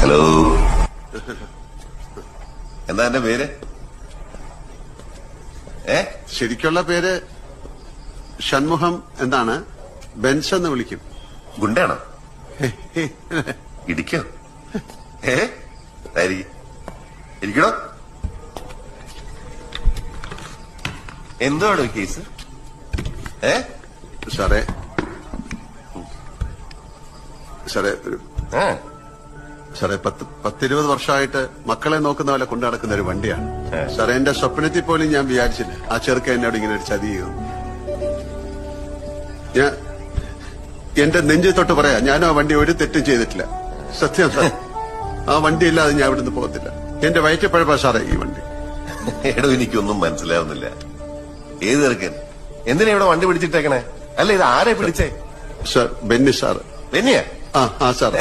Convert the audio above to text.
Hello, എന്താ എന്റെ പേര്? ശരിക്കുള്ള പേര് ഷൺമുഖം എന്നാണ്. ബെൻസ് എന്ന് വിളിക്കും. ഗുണ്ടയാണോ? ഇടിക്കോ? ഇരിക്കണോ? എന്താണ് കേസ്? സാറേ സാറേ സാറേ 10-20 വർഷമായിട്ട് മക്കളെ നോക്കുന്ന പോലെ കൊണ്ടു നടക്കുന്ന ഒരു വണ്ടിയാണ് സാറേ. എന്റെ സ്വപ്നത്തിൽ പോലും ഞാൻ വിചാരിച്ചില്ല ആ ചെറുക്ക എന്നോട് ഇങ്ങനെ ഒരു ചതി ചെയ്തു. ഞാൻ എന്റെ നെഞ്ചി തൊട്ട് പറയാ, ഞാനും ആ വണ്ടി ഒരു തെറ്റും ചെയ്തിട്ടില്ല. സത്യം സാർ, ആ വണ്ടി ഇല്ലാതെ ഞാൻ ഇവിടുന്ന് പോകത്തില്ല. എന്റെ വയറ്റപ്പഴപ്പാ സാറേ ഈ വണ്ടി. എടോ, എനിക്കൊന്നും മനസ്സിലാവുന്നില്ല. ഏത് ചെറുക്കൻ? എന്തിനാ ഇവിടെ വണ്ടി പിടിച്ചിട്ടേക്കണേ? അല്ല, ഇത് ആരെ പിടിച്ചേ? Sir, Benny sir. ബെന്നിയാ? ആ സാർ.